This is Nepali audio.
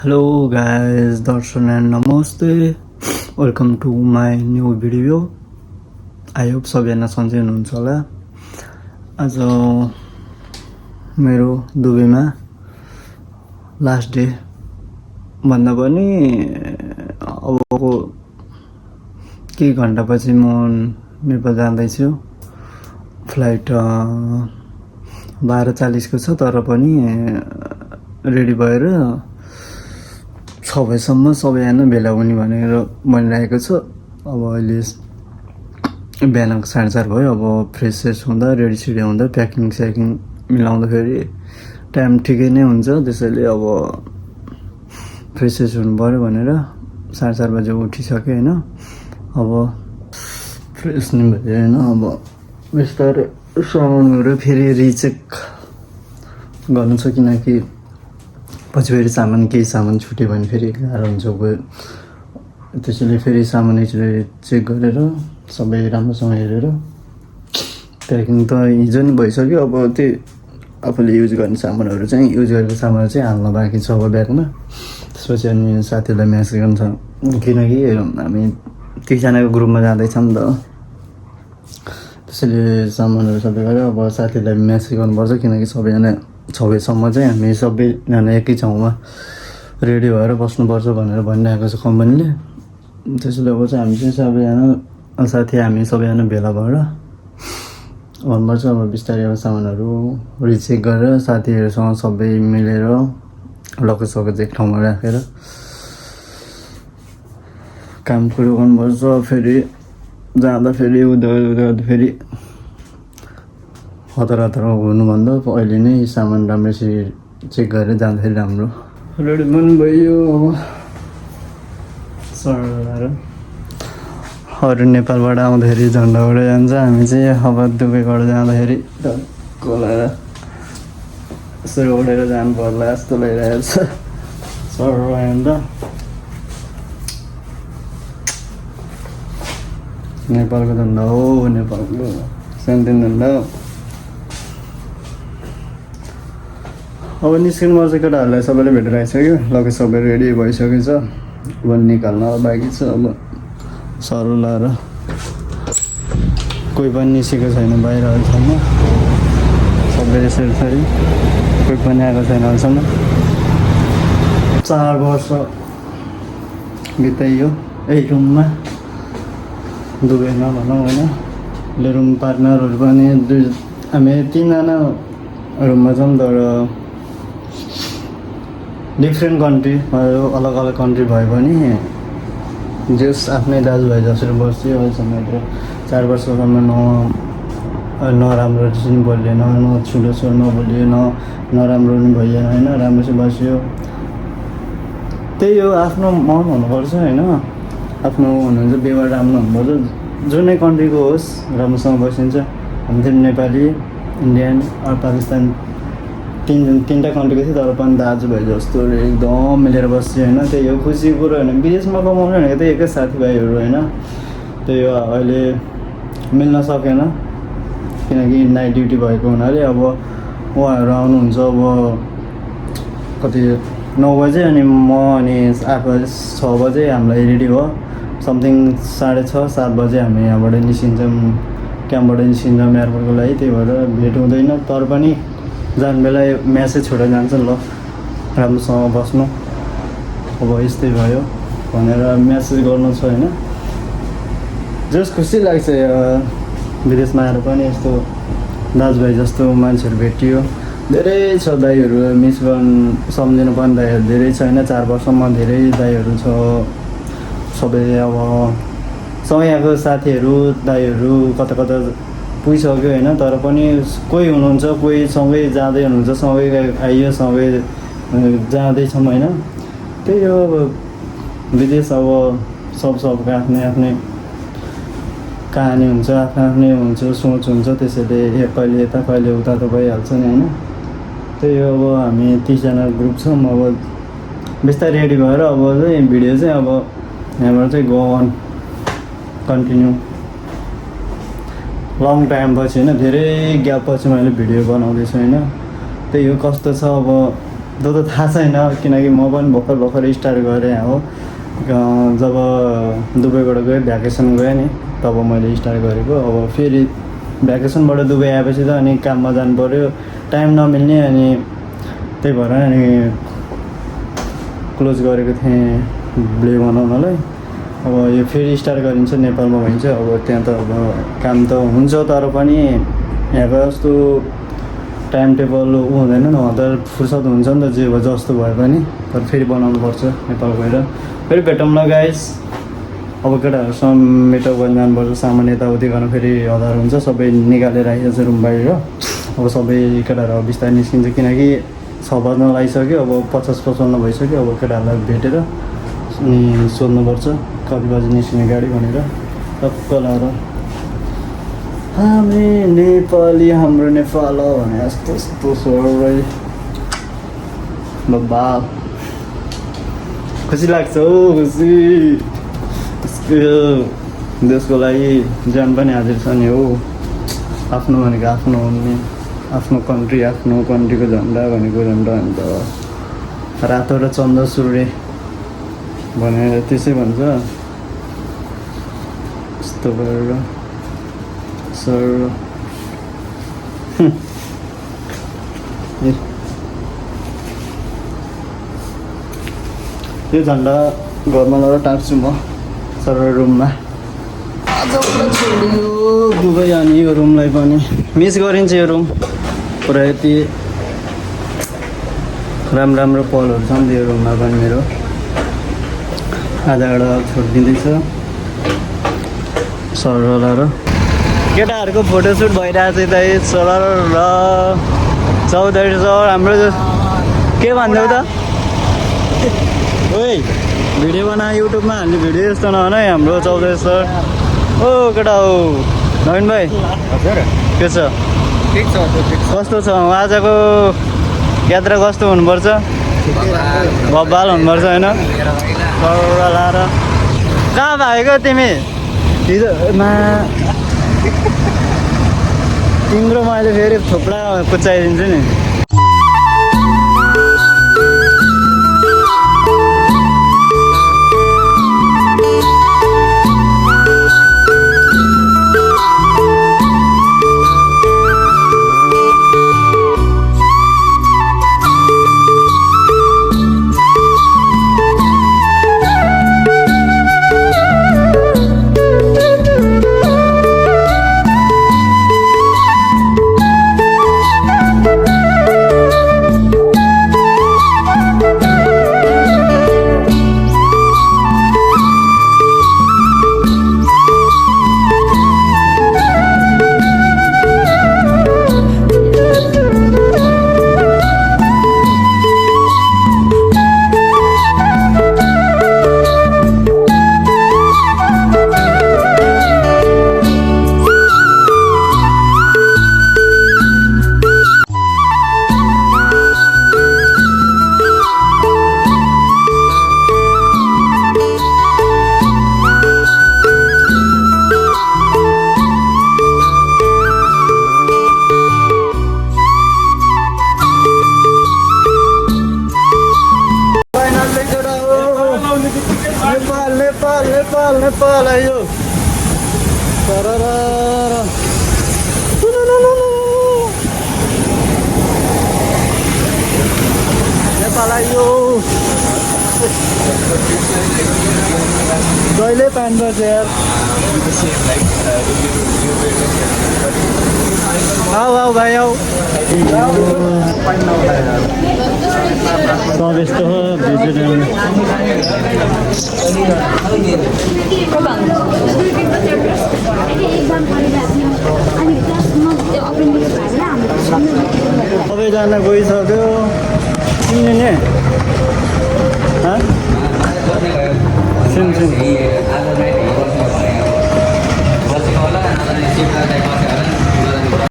Hello guys, Darshan and Namaste. Welcome to my new video. I hope सबैजना सन्चै हुनुहुन्छ होला। आज मेरो दुबईमा लास्ट डे भन्दा पनि अबको केही घन्टापछि म नेपाल जाँदैछु। फ्लाइट 12:40 को छ, तर पनि रेडी भएर 6 बजेसम्म सबैजना भेला हुने भनेर भनिरहेको छ। अब अहिले बिहानको 4:30 भयो। अब फ्रेस हुँदा रेडी हुँदा प्याकिङ मिलाउँदाखेरि टाइम ठिकै नै हुन्छ। त्यसैले अब फ्रेस हुनु पऱ्यो भनेर 4:30 बजे उठिसकेँ होइन। अब फ्रेस नि भयो होइन। अब बिस्तारै सामानहरू फेरि रिचेक गर्नु छ, किनकि पछि फेरि केही सामान छुट्यो भने फेरि गाह्रो हुन्छ गयो। त्यसैले फेरि सामान चेक गरेर सबै राम्रोसँग हेरेर प्याकिङ त हिजो नै भइसक्यो। अब त्यो आफूले युज गर्ने सामानहरू चाहिँ युज गरेको सामान चाहिँ हाल्न बाँकी छ अब ब्यागमा। त्यसपछि अनि साथीहरूलाई म्यासेज गर्नु छ, किनकि हामी 30जनाको ग्रुपमा जाँदैछौँ नि त। त्यसैले सामानहरू सबै गरेर अब साथीहरूलाई म्यासेज गर्नुपर्छ, किनकि सबैजना 6 बजीसम्म चाहिँ हामी सबैजना एकै ठाउँमा रेडी भएर बस्नुपर्छ भनेर भनिरहेको छ कम्पनीले। त्यसैले अब चाहिँ हामी चाहिँ हामी सबैजना भेला भएर भन्नुपर्छ। अब बिस्तारै अब सामानहरू रिचेक गरेर साथीहरूसँग सबै मिलेर लगेज एक ठाउँमा राखेर काम कुरो गर्नुपर्छ। फेरि जाँदा फेरि फेरि हतार हुनुभन्दा अहिले नै सामान राम्रोसँग चेक गरेर जाँदाखेरि राम्रो। रेडी पनि भयो। अरू नेपालबाट आउँदाखेरि झन्डाबाट जान्छ, हामी चाहिँ अब दुबईबाट जाँदाखेरि कोलाएर यसरी उडेर जानु पर्ला जस्तो लागिरहेको छ। अन्त नेपालको झन्डा हो, नेपालको शान्ति झन्डा। अब निस्किनु पर्छ। केटाहरूलाई सबैले भेटेर आइसक्यो, लगेज सबै रेडी भइसकेको छ। अब निकाल्न बाँकी छ। अब सरु लाएर कोही पनि निस्केको छैन बाहिर अहिलेसम्म। सबै यसरी कोही पनि आएको छैन अहिलेसम्म। 4 वर्ष बिताइयो यही रुममा, दुबईमा भनौँ होइन। रुम पार्टनरहरू पनि हामी 3जना रुममा छौँ, तर डिफ्रेन्ट कन्ट्री, अलग कन्ट्री भए पनि जस आफ्नै दाजुभाइ जसरी बस्थ्यो अहिलेसम्म। 4 वर्षसम्म नराम्रो चाहिँ बोलिएन, ठुलो स्वर नबोलिएन, नराम्रो पनि भइएन होइन। राम्रोसँग बस्यो। त्यही हो, आफ्नो मन हुनुपर्छ होइन। आफ्नो हुनुहुन्छ, व्यवहार राम्रो हुनुपर्छ। जुनै कन्ट्रीको होस् राम्रोसँग बसिन्छ। हामी चाहिँ नेपाली, इन्डियन र पाकिस्तान तिनवटा कन्ट्रीको थियो, तर पनि दाजुभाइ जस्तो एकदम मिलेर बस्यो होइन। त्यही हो खुसीको कुरो होइन। विदेशमा कमाउनु भनेको त्यही एकै साथीभाइहरू होइन। त्यही हो, अहिले मिल्न सकेन किनकि नाइट ड्युटी भएको हुनाले। अब उहाँहरू आउनुहुन्छ अब कति 9 बजे, अनि म अनि 8 बजे 6 बजे हामीलाई रेडी भयो। समथिङ 6:30 7 बजे हामी यहाँबाट निस्किन्छौँ, क्याम्पबाट निस्किन्छौँ एयरपोर्टको लागि। त्यही भएर भेट हुँदैन, तर पनि जानु बेला म्यासेज छोडेर जान्छ ल राम्रोसँग बस्नु। अब यस्तै भयो भनेर म्यासेज गर्नु छ होइन। जस खुसी लाग्छ विदेशमा आएर पनि यस्तो दाजुभाइ जस्तो मान्छेहरू भेटियो। धेरै छ दाइहरू, मिस सम्झिनु पर्ने दाइहरू धेरै छ होइन। 4 वर्षमा धेरै दाइहरू छ। सबै अब सँगै आएको साथीहरू दाइहरू कता पुगिसक्यो होइन। तर पनि कोही हुनुहुन्छ, कोही सँगै जाँदै हुनुहुन्छ, सँगै आइयो, सँगै जाँदैछौँ होइन। त्यही हो, अब विदेश अब सबको आफ्नै कहानी हुन्छ, आफ्नै हुन्छ, सोच हुन्छ। त्यसैले कहिले यता कहिले उता त भइहाल्छ नि होइन। त्यही हो, अब हामी 30जना ग्रुप छौँ। अब बिस्तारै रेडी भएर अब चाहिँ भिडियो चाहिँ अब यहाँबाट चाहिँ go on continue. Long time पछि होइन, धेरै ग्याप पछि मैले भिडियो बनाउँदैछु होइन। त्यही हो, कस्तो छ अब त्यो त थाहा छैन किनकि म पनि भर्खर स्टार्ट गरेँ हो। जब दुबईबाट गएँ भ्याकेसन गएँ नि तब मैले स्टार्ट गरेको। अब फेरि भ्याकेसनबाट दुबई आएपछि त अनि काममा जानु पऱ्यो, टाइम नमिल्ने, अनि त्यही भएर अनि क्लोज गरेको थिएँ भिडियो बनाउनलाई। अब यो फेरि स्टार्ट गरिन्छ नेपालमा भइन्छ। अब त्यहाँ त अब काम त हुन्छ तर पनि यहाँको जस्तो टाइम टेबल हुँदैन, नभए त फुर्सद हुन्छ नि त जे भयो जस्तो भए पनि। तर फेरि बनाउनु पर्छ नेपाल गएर। फेरि भेटौँला गाइस। अब केटाहरूसँग मिटअप गर्न जानुपर्छ, सामान यताउति गर्न फेरि हतार हुन्छ। सबै निकालेर आइरहेको छ रुम बाहिर। अब सबै केटाहरू अब बिस्तारै निस्किन्छ किनकि 6 बज्न लागिसक्यो। अब 50-55 भइसक्यो। अब केटाहरूलाई भेटेर अनि सोध्नुपर्छ कति बजी निस्किने गाडी भनेर। टक्क लाएर हामी नेपाली हाम्रो नेपाल हो भने यस्तो यस्तो सबै बाबा खुसी लाग्छ हौ। खुसी देशको लागि ज्यान पनि हाजिर छ नि हो। आफ्नो भनेको आफ्नो हो नि, आफ्नो कन्ट्री, आफ्नो कन्ट्रीको झन्डा भनेको झन्डा अन्त रातो र चन्द्र सूर्य भनेर त्यसै भन्छ। यस्तो गरेर सर यो झन्डा घरमा लगेर टाँग्छु म सर रुममा। आजबाट छोडियो दुबई अनि यो रुमलाई पनि मिस गरिन्छ। यो रुम पुरा यति राम्रो पलहरू छ नि यो रुममा पनि। मेरो आधाबाट छोडिदिँदैछ सरर। केटाहरूको फोटोसुट भइरहेको छ यता सरर र चौधरी सर हाम्रो। के भनिदेऊ त ओइ, भिडियो बना युट्युबमा हाल्ने भिडियो जस्तो नभन है हाम्रो चौधरी सर। ओ केटा हो नवीन भाइ के छ? कस्तो छ आजको यात्रा? कस्तो हुनुपर्छ? बब्बाल हुनुपर्छ होइन? लाएर कहाँ भागेको तिमी? हिजोमा तिम्रो मैले फेरि थुप्रा कुचाइदिन्छु नि। नेपाल आयो नेपाल आयो। जहिले पाइनुपर्छ यार। आऊ भाइ आऊ। सब यस्तो हो भेजिटेरियन। सबैजना गइसक्यो। चिन्ने नि सिम